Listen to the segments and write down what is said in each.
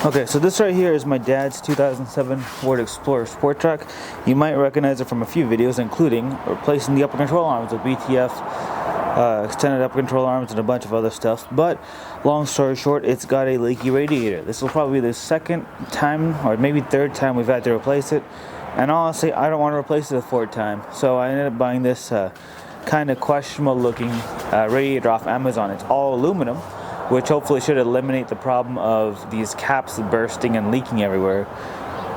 Okay, so this right here is my dad's 2007 Ford Explorer Sport Trac. You might recognize it from a few videos, including replacing the upper control arms with BTF, extended upper control arms, and a bunch of other stuff. But long story short, it's got a leaky radiator. This will probably be the second time, or maybe third time we've had to replace it. And honestly, I don't want to replace it a fourth time. So I ended up buying this kind of questionable looking radiator off Amazon. It's all aluminum, which hopefully should eliminate the problem of these caps bursting and leaking everywhere.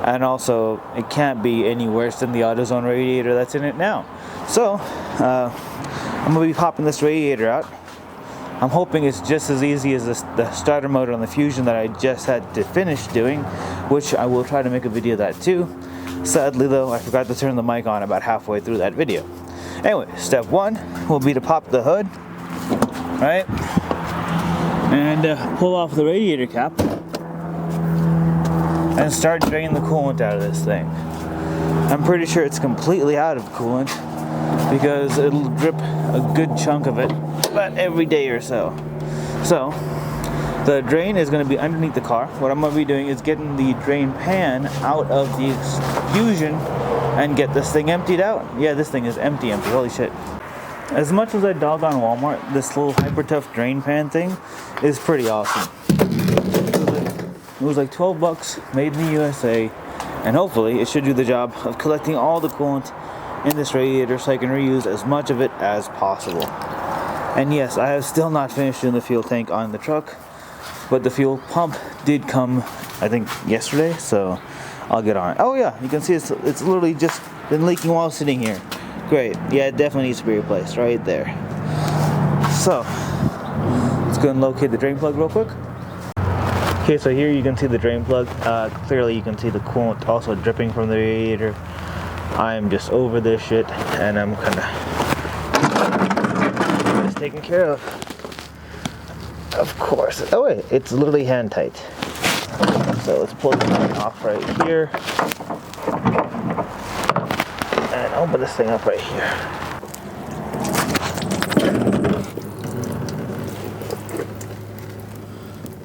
And also, it can't be any worse than the AutoZone radiator that's in it now. So, I'm going to be popping this radiator out. I'm hoping it's just as easy as the starter motor on the Fusion that I just had to finish doing, which I will try to make a video of that too. Sadly though, I forgot to turn the mic on about halfway through that video. Anyway, step one will be to pop the hood, right? And pull off the radiator cap and start draining the coolant out of this thing. I'm pretty sure it's completely out of coolant because it'll drip a good chunk of it about every day or so. So the drain is going to be underneath the car. What I'm going to be doing is getting the drain pan out of the Fusion and get this thing emptied out. Yeah, this thing is empty, holy shit. As much as I dog on Walmart, this little hyper tough drain pan thing is pretty awesome. It was like 12 bucks, made in the USA, and hopefully it should do the job of collecting all the coolant in this radiator so I can reuse as much of it as possible. And yes, I have still not finished doing the fuel tank on the truck, but the fuel pump did come, I think, yesterday, so I'll get on it. Oh yeah, you can see it's literally just been leaking while sitting here. Great. Yeah, it definitely needs to be replaced right there. So, let's go and locate the drain plug real quick. Okay, so here you can see the drain plug. Clearly you can see the coolant also dripping from the radiator. I am just over this shit, and I'm kind of just taken care of. Of course. Oh wait, it's literally hand tight. So let's pull this thing off right here. And open this thing up right here.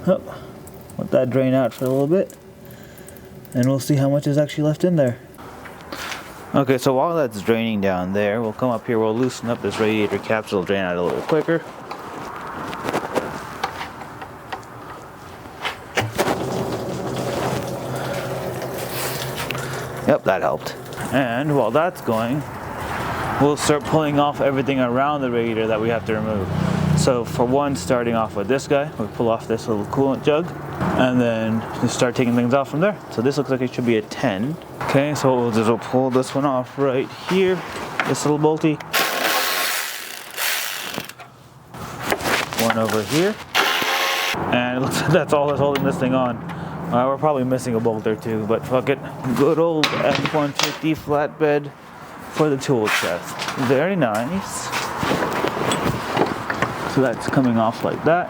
Oh, let that drain out for a little bit, and we'll see how much is actually left in there. Okay, so while that's draining down there, we'll come up here, we'll loosen up this radiator cap so it'll drain out a little quicker. Yep, that helped. And while that's going, we'll start pulling off everything around the radiator that we have to remove. So for one, starting off with this guy, we'll pull off this little coolant jug, and then just start taking things off from there. So this looks like it should be a 10. Okay, so what we'll do is we'll pull this one off right here, this little bolty. One over here. And it looks like that's all that's holding this thing on. We're probably missing a bolt or two, but fuck it. Good old F-150 flatbed for the tool chest. Very nice. So that's coming off like that.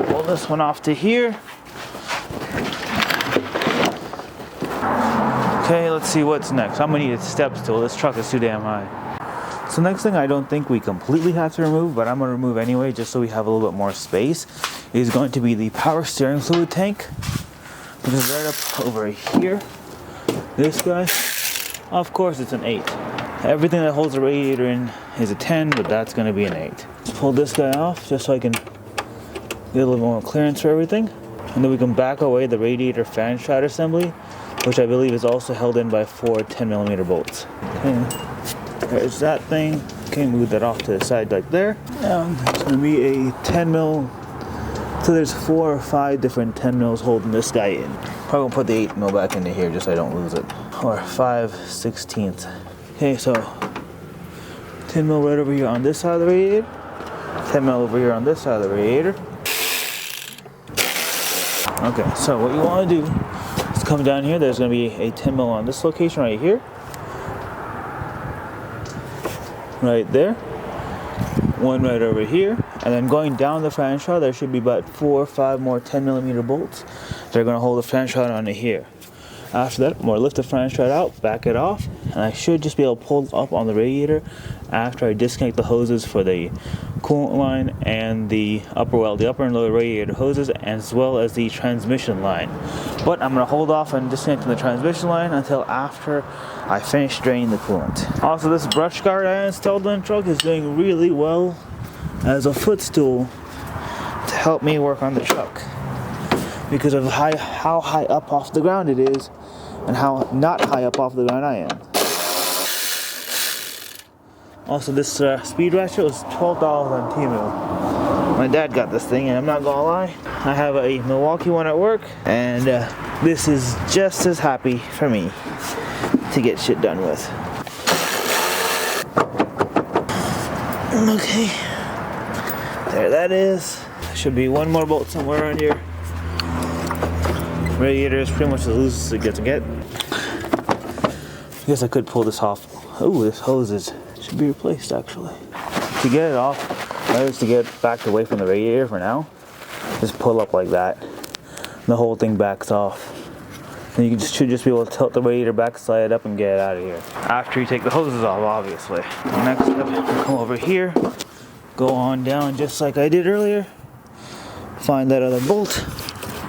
Pull this one off to here. Okay, let's see what's next. I'm gonna need a step stool. This truck is too damn high. So next thing I don't think we completely have to remove, but I'm going to remove anyway just so we have a little bit more space, is going to be the power steering fluid tank, which is right up over here. This guy, of course it's an 8. Everything that holds the radiator in is a 10, but that's going to be an 8. Let's pull this guy off just so I can get a little more clearance for everything. And then we can back away the radiator fan shroud assembly, which I believe is also held in by 4 10mm bolts. Okay. There's that thing. Okay, move that off to the side like there. It's going to be a 10mm. So there's 4 or 5 different 10mm holding this guy in. Probably gonna put the 8mm back into here just so I don't lose it. Or 5/16. Okay, so 10mm right over here on this side of the radiator. 10mm over here on this side of the radiator. Okay, so what you want to do is come down here. There's going to be a 10mm on this location right here. Right there, one right over here, and then going down the fan shroud there should be about 4 or 5 more 10mm bolts. They're going to hold the fan shroud onto here. After that, I'm going to lift the fan shroud out, back it off, and I should just be able to pull up on the radiator after I disconnect the hoses for the coolant line and the upper and lower radiator hoses, as well as the transmission line. But I'm going to hold off on disconnecting the transmission line until after I finish draining the coolant. Also, this brush guard I installed on the truck is doing really well as a footstool to help me work on the truck, because of how high up off the ground it is and how not high up off the ground I am. Also, this speed ratchet was $12 on Temu. My dad got this thing, and I'm not gonna lie, I have a Milwaukee one at work, and this is just as happy for me to get shit done with. Okay, there that is. Should be one more bolt somewhere around here. Radiator is pretty much as loose as it gets to get. I guess I could pull this off. Oh, this hose should be replaced actually. To get it off, that is to get backed away from the radiator for now. Just pull up like that. The whole thing backs off. And you should just be able to tilt the radiator back, slide it up, and get it out of here. After you take the hoses off, obviously. The next step, come over here, go on down just like I did earlier. Find that other bolt.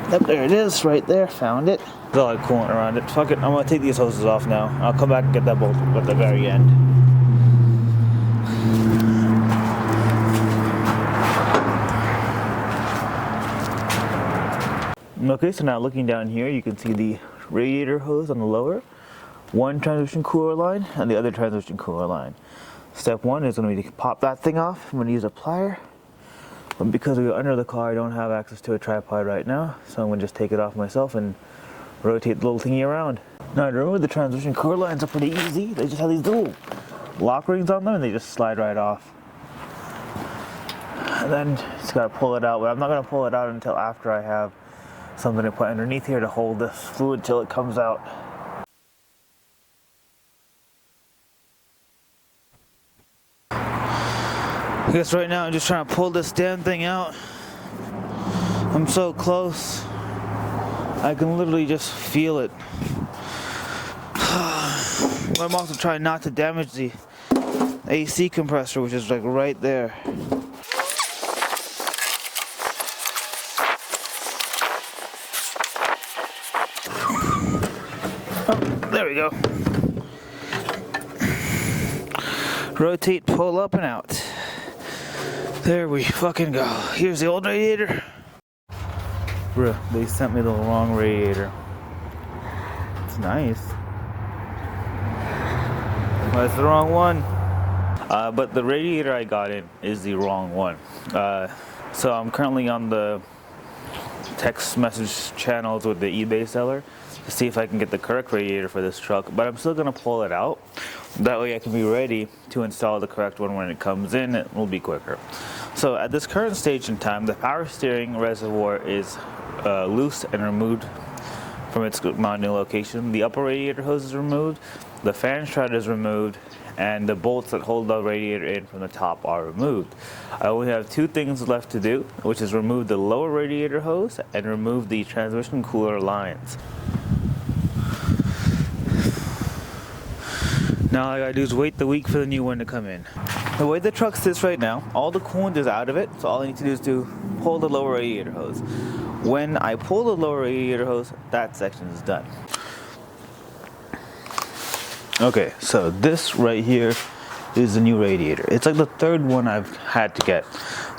Yep, there it is, right there, found it. There's all that coolant around it. Fuck it, I'm gonna take these hoses off now. I'll come back and get that bolt at the very end. Okay, so now looking down here, you can see the radiator hose on the lower, one transmission cooler line, and the other transmission cooler line. Step one is gonna be to pop that thing off. I'm gonna use a plier. But because we're under the car, I don't have access to a tripod right now, so I'm going to just take it off myself and rotate the little thingy around. Now, to remove the transmission core lines are pretty easy. They just have these little lock rings on them, and they just slide right off. And then just got to pull it out, but I'm not going to pull it out until after I have something to put underneath here to hold this fluid till it comes out. I guess right now I'm just trying to pull this damn thing out. I'm so close. I can literally just feel it. I'm also trying not to damage the AC compressor, which is like right there. Oh, there we go. Rotate, pull up and out. There we fucking go. Here's the old radiator. Bruh, they sent me the wrong radiator. It's nice. Well, it's the wrong one. But the radiator I got in is the wrong one. So I'm currently on the text message channels with the eBay seller to see if I can get the correct radiator for this truck, but I'm still gonna pull it out. That way I can be ready to install the correct one when it comes in. It will be quicker. So at this current stage in time, the power steering reservoir is loose and removed from its mounting location. The upper radiator hose is removed, the fan shroud is removed, and the bolts that hold the radiator in from the top are removed. I only have two things left to do, which is remove the lower radiator hose and remove the transmission cooler lines. Now all I gotta do is wait the week for the new one to come in. The way the truck sits right now, all the coolant is out of it, so all I need to do is to pull the lower radiator hose. When I pull the lower radiator hose, that section is done. Okay, so this right here is the new radiator. It's like the third one I've had to get.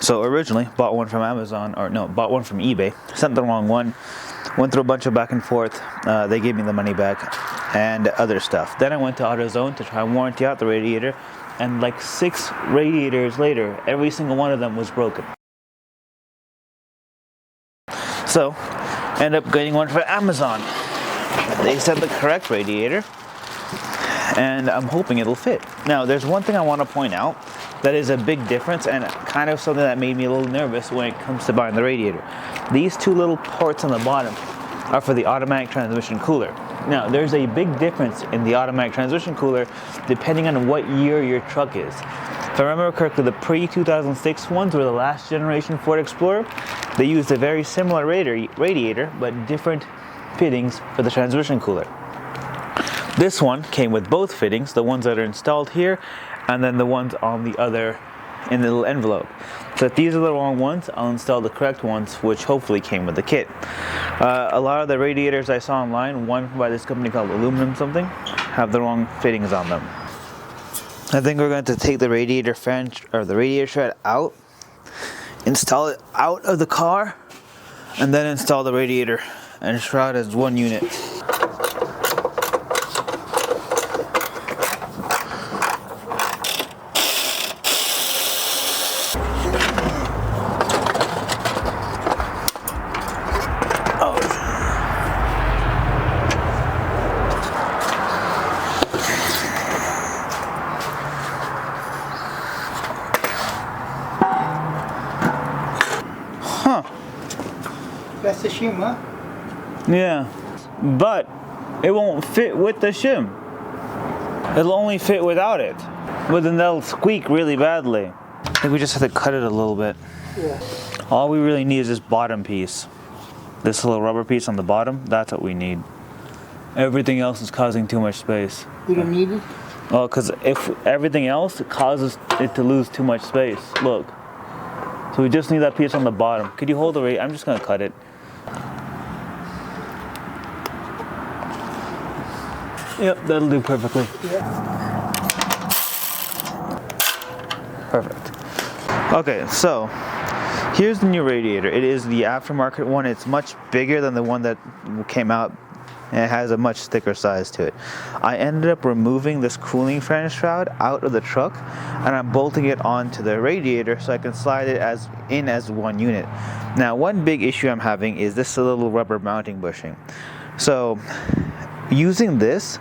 So originally, bought one from Amazon, or no, bought one from eBay, sent the wrong one, went through a bunch of back and forth, they gave me the money back, and other stuff. Then I went to AutoZone to try and warranty out the radiator, and like 6 radiators later, every single one of them was broken. So, end up getting one from Amazon. They sent the correct radiator, and I'm hoping it'll fit. Now, there's one thing I want to point out that is a big difference, and kind of something that made me a little nervous when it comes to buying the radiator. These two little ports on the bottom are for the automatic transmission cooler. Now, there's a big difference in the automatic transmission cooler depending on what year your truck is. If I remember correctly, the pre-2006 ones were the last generation Ford Explorer. They used a very similar radiator, but different fittings for the transmission cooler. This one came with both fittings, the ones that are installed here and then the ones on the other in the little envelope. So if these are the wrong ones, I'll install the correct ones, which hopefully came with the kit. A lot of the radiators I saw online, one by this company called Aluminum something, have the wrong fittings on them. I think we're going to take the radiator fan or the radiator shroud out, install it out of the car, and then install the radiator and shroud as one unit. That's the shim, huh? Yeah, but it won't fit with the shim. It'll only fit without it. But then that'll squeak really badly. I think we just have to cut it a little bit. Yeah. All we really need is this bottom piece. This little rubber piece on the bottom, that's what we need. Everything else is causing too much space. You don't need it? Well, because if everything else causes it to lose too much space. Look. So we just need that piece on the bottom. Could you hold the radiator? I'm just gonna cut it. Yep, that'll do perfectly. Yeah. Perfect. Okay, so here's the new radiator. It is the aftermarket one. It's much bigger than the one that came out, and it has a much thicker size to it. I ended up removing this cooling fan shroud out of the truck, and I'm bolting it onto the radiator so I can slide it as one unit. Now, one big issue I'm having is this little rubber mounting bushing. So using this,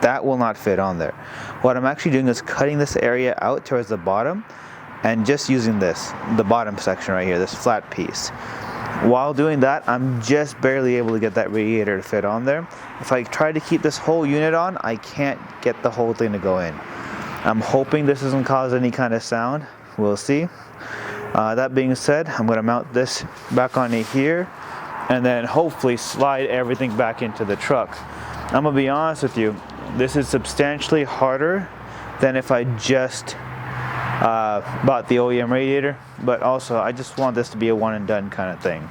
that will not fit on there. What I'm actually doing is cutting this area out towards the bottom and just using the bottom section right here, this flat piece. While doing that, I'm just barely able to get that radiator to fit on there. If I try to keep this whole unit on, I can't get the whole thing to go in. I'm hoping this doesn't cause any kind of sound. We'll see. That being said, I'm going to mount this back on here and then hopefully slide everything back into the truck. I'm going to be honest with you, this is substantially harder than if I just bought the OEM radiator, but also I just want this to be a one and done kind of thing.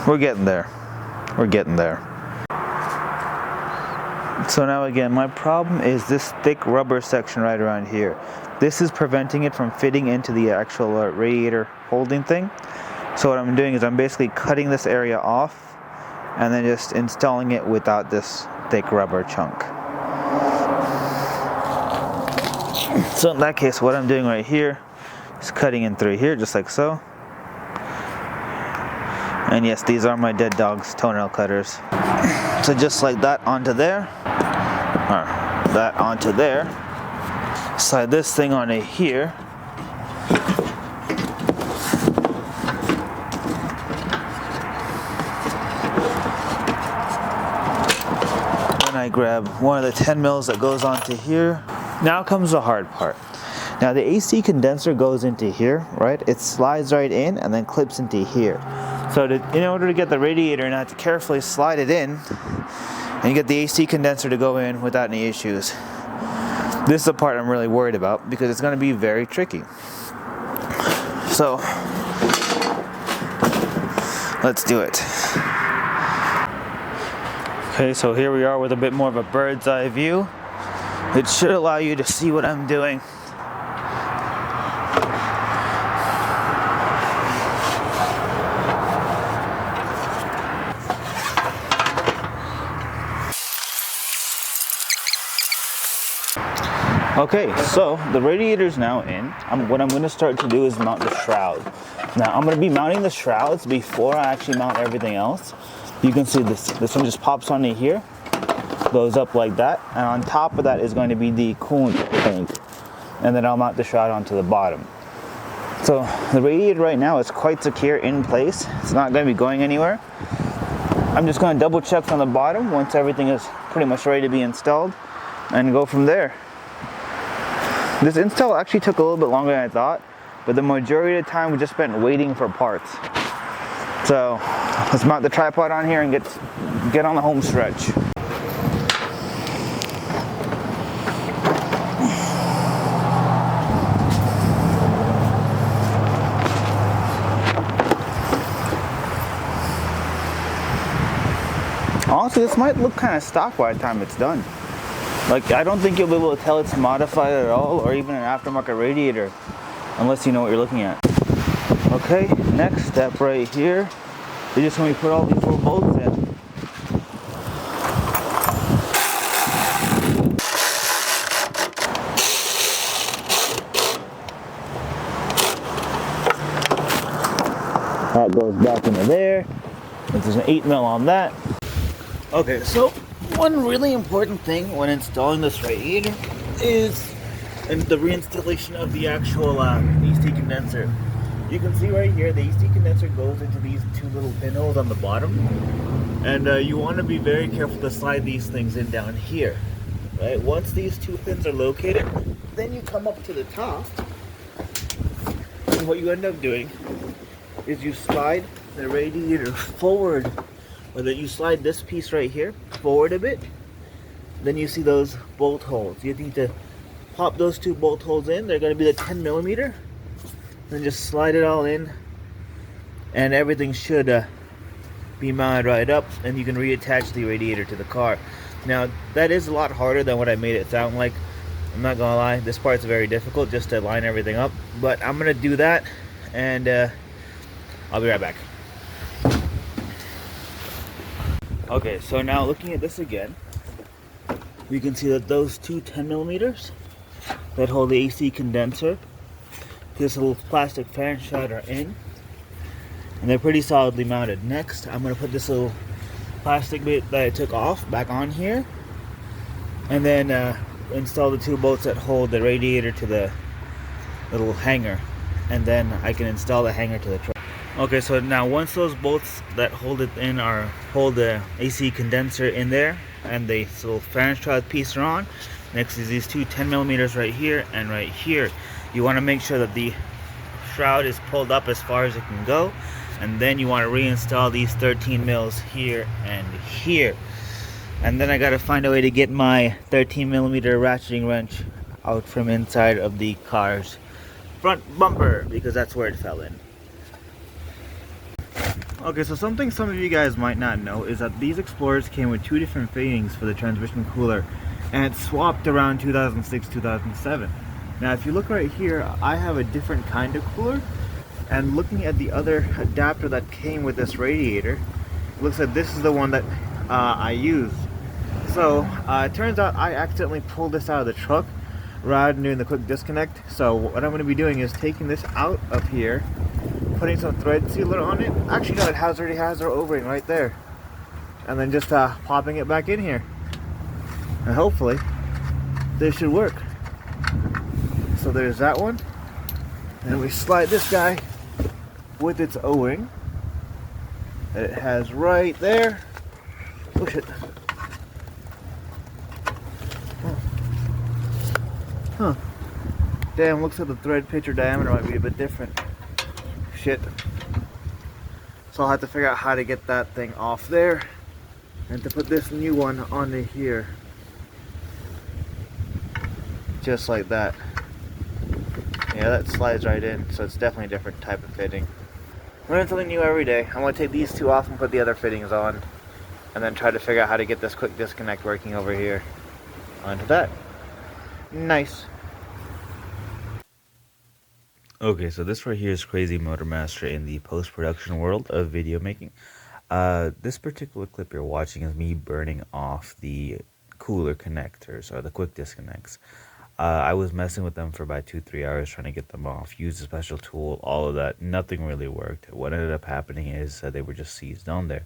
We're getting there. We're getting there. So now again, my problem is this thick rubber section right around here. This is preventing it from fitting into the actual radiator holding thing. So what I'm doing is I'm basically cutting this area off and then just installing it without this thick rubber chunk. So in that case, what I'm doing right here is cutting in through here just like so. And yes, these are my dead dog's toenail cutters. So just like that onto there, or that onto there. Slide this thing onto here. I grab one of the 10 mils that goes onto here. Now comes the hard part. Now the AC condenser goes into here, right? It slides right in and then clips into here. So in order to get the radiator, you have to carefully slide it in and get the AC condenser to go in without any issues. This is the part I'm really worried about because it's going to be very tricky. So let's do it. Okay, so here we are with a bit more of a bird's eye view. It should allow you to see what I'm doing. Okay, so the radiator's now in. What I'm going to start to do is mount the shroud. Now I'm going to be mounting the shrouds before I actually mount everything else. You can see this one just pops onto here, goes up like that, and on top of that is going to be the coolant tank. And then I'll mount the shroud onto the bottom. So the radiator right now is quite secure in place. It's not going to be going anywhere. I'm just going to double check on the bottom once everything is pretty much ready to be installed and go from there. This install actually took a little bit longer than I thought, but the majority of the time we just spent waiting for parts. So let's mount the tripod on here and get on the home stretch. Honestly, this might look kind of stock by the time it's done. Like, I don't think you'll be able to tell it's modified at all, or even an aftermarket radiator, unless you know what you're looking at. Okay, next step right here is just when we put all these little bolts in. That goes back into there. There's an 8mm on that. Okay, so one really important thing when installing this radiator is the reinstallation of the actual AC condenser. You can see right here the AC condenser goes into these two little pinholes on the bottom, and you want to be very careful to slide these things in down here. Right? Once these two pins are located, then you come up to the top, and what you end up doing is you slide the radiator forward, or that you slide this piece right here forward a bit. Then you see those bolt holes. You need to pop those two bolt holes in. They're going to be the 10mm. Then just slide it all in, and everything should be mounted right up, and you can reattach the radiator to the car. Now that is a lot harder than what I made it sound like. I'm not gonna lie, this part's very difficult just to line everything up, but I'm gonna do that, and I'll be right back. Okay, so now looking at this again, we can see that those two 10mm that hold the AC condenser, this little plastic fan shroud, are in, and they're pretty solidly mounted. Next, I'm going to put this little plastic bit that I took off back on here, and then install the two bolts that hold the radiator to the little hanger, and then I can install the hanger to the truck. Okay, so now once those bolts that hold it in hold the AC condenser in there, and the little fan shroud piece are on, next is these two 10mm right here and right here. You want to make sure that the shroud is pulled up as far as it can go, and then you want to reinstall these 13mm here and here. And then I got to find a way to get my 13mm ratcheting wrench out from inside of the car's front bumper, because that's where it fell in. Okay, so something some of you guys might not know is that these Explorers came with two different fittings for the transmission cooler, and it swapped around 2006-2007. Now if you look right here, I have a different kind of cooler, and looking at the other adapter that came with this radiator, it looks like this is the one that I used. So it turns out I accidentally pulled this out of the truck rather than doing the quick disconnect. So what I'm going to be doing is taking this out of here, putting some thread sealer on it. Actually no, it already has their O-ring right there, and then just popping it back in here, and hopefully this should work. So there's that one, and we slide this guy with its O-ring that it has right there. Push it. Huh. Damn, looks like the thread pitch or diameter might be a bit different. Shit. So I'll have to figure out how to get that thing off there and to put this new one onto here. Just like that. Yeah, that slides right in, so it's definitely a different type of fitting. Learn something new every day. I'm going to take these two off and put the other fittings on, and then try to figure out how to get this quick disconnect working over here onto that. Nice. Okay, so this right here is Crazy Motor Master in the post-production world of video making. This particular clip you're watching is me burning off the cooler connectors, or the quick disconnects. I was messing with them for about 2-3 hours trying to get them off, used a special tool, all of that. Nothing really worked. What ended up happening is they were just seized on there.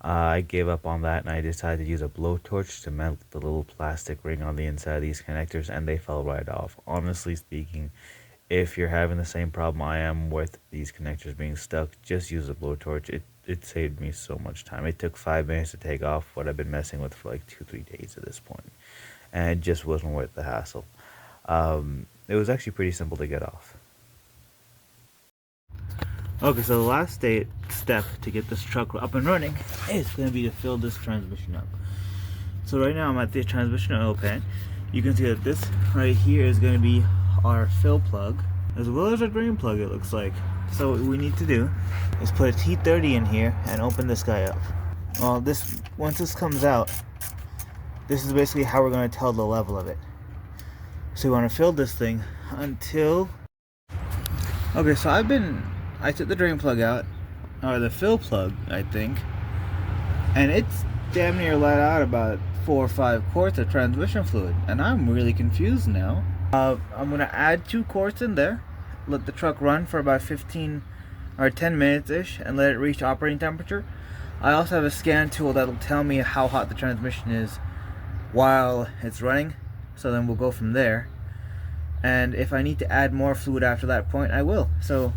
I gave up on that, and I decided to use a blowtorch to melt the little plastic ring on the inside of these connectors, and they fell right off. Honestly speaking, if you're having the same problem I am with these connectors being stuck, just use a blowtorch. It saved me so much time. It took 5 minutes to take off what I've been messing with for like 2-3 days at this point, and it just wasn't worth the hassle. It was actually pretty simple to get off. Okay, so the last step to get this truck up and running is going to be to fill this transmission up. So right now I'm at the transmission oil pan. You can see that this right here is going to be our fill plug, as well as our drain plug, it looks like. So what we need to do is put a T30 in here and open this guy up. Well, once this comes out, this is basically how we're going to tell the level of it. So we want to fill this thing until... Okay, so I took the drain plug out, or the fill plug, I think, and it's damn near let out about 4 or 5 quarts of transmission fluid, and I'm really confused now. I'm going to add 2 quarts in there, let the truck run for about 15 or 10 minutes-ish, and let it reach operating temperature. I also have a scan tool that'll tell me how hot the transmission is while it's running, so then we'll go from there. And if I need to add more fluid after that point, I will. So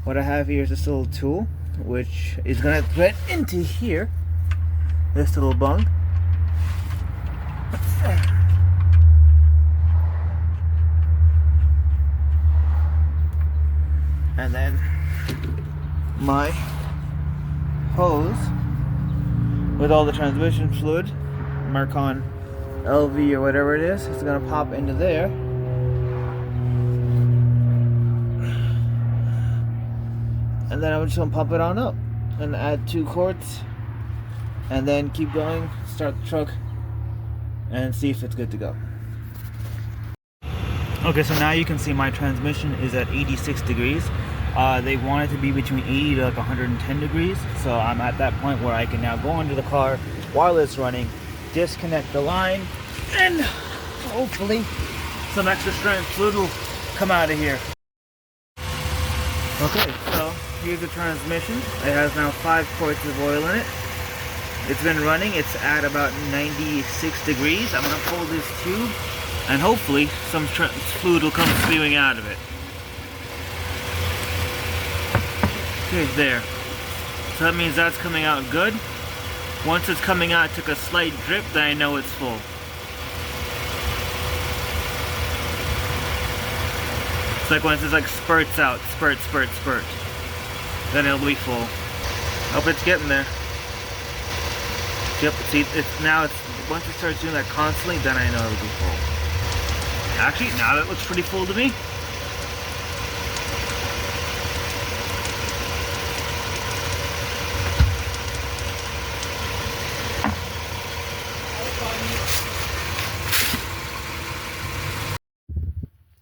what I have here is this little tool, which is going to thread into here, this little bung. And then my hose with all the transmission fluid, Marcon LV or whatever it is going to pop into there. And then I'm just going to pump it on up and add 2 quarts and then keep going, start the truck and see if it's good to go. Okay, so now you can see my transmission is at 86 degrees. They want it to be between 80 to like 110 degrees. So I'm at that point where I can now go into the car while it's running, disconnect the line, and hopefully some extra strength fluid will come out of here. Okay, so here's the transmission. It has now 5 quarts of oil in it. It's been running. It's at about 96 degrees. I'm going to pull this tube and hopefully some fluid will come spewing out of it. Okay, there. So that means that's coming out good. Once it's coming out, it took a slight drip, then I know it's full. It's like when it says like spurts out, spurt, spurt, spurt. Then it'll be full. Hope it's getting there. Yep, see, once it starts doing that constantly, then I know it'll be full. Actually, now that looks pretty full to me.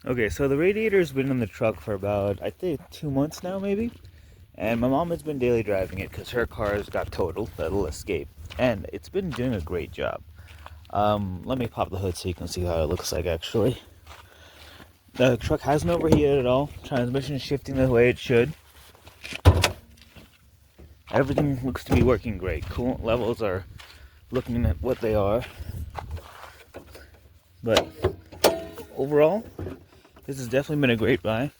Okay, so the radiator's been in the truck for about, I think, 2 months now, maybe. And my mom has been daily driving it because her car's got totaled, that'll escape. And it's been doing a great job. Let me pop the hood so you can see how it looks like, actually. The truck hasn't overheated at all. Transmission is shifting the way it should. Everything looks to be working great. Coolant levels are looking at what they are. But overall, this has definitely been a great buy.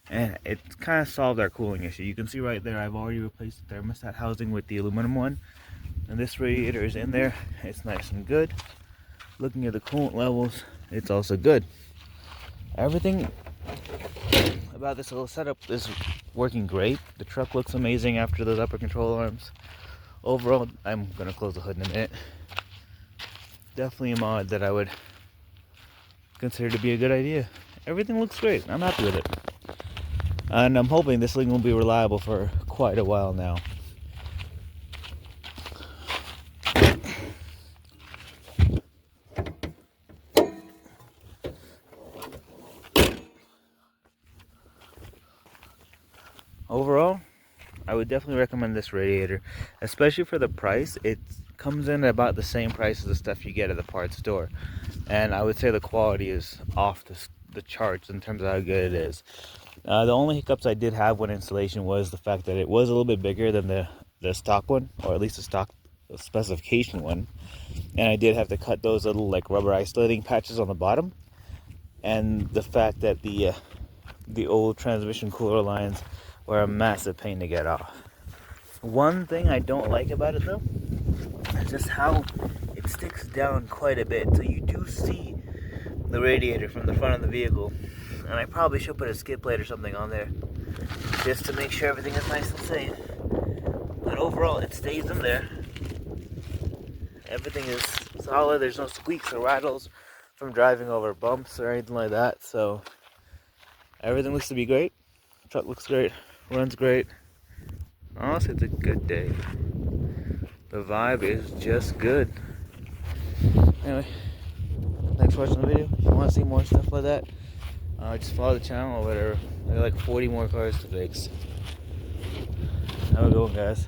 And it's kind of solved our cooling issue. You can see right there, I've already replaced the thermostat housing with the aluminum one. And this radiator is in there. It's nice and good. Looking at the coolant levels, it's also good. Everything about this little setup is working great. The truck looks amazing after those upper control arms. Overall, I'm going to close the hood in a minute. Definitely a mod that I would consider to be a good idea. Everything looks great. I'm happy with it. And I'm hoping this thing will be reliable for quite a while now. Overall, I would definitely recommend this radiator, especially for the price. It comes in at about the same price as the stuff you get at the parts store. And I would say the quality is off the charts in terms of how good it is. The only hiccups I did have when installation was the fact that it was a little bit bigger than the stock one, or at least the stock specification one. And I did have to cut those little like rubber isolating patches on the bottom. And the fact that the old transmission cooler lines were a massive pain to get off. One thing I don't like about it though is just how it sticks down quite a bit. So you do see the radiator from the front of the vehicle. And I probably should put a skid plate or something on there just to make sure everything is nice and safe. But overall, it stays in there. Everything is solid. There's no squeaks or rattles from driving over bumps or anything like that. So everything looks to be great. Truck looks great. Runs great. Honestly, it's a good day. The vibe is just good. Anyway, thanks for watching the video. If you want to see more stuff like that, just follow the channel or whatever. I got like 40 more cars to fix. Have a good one, guys.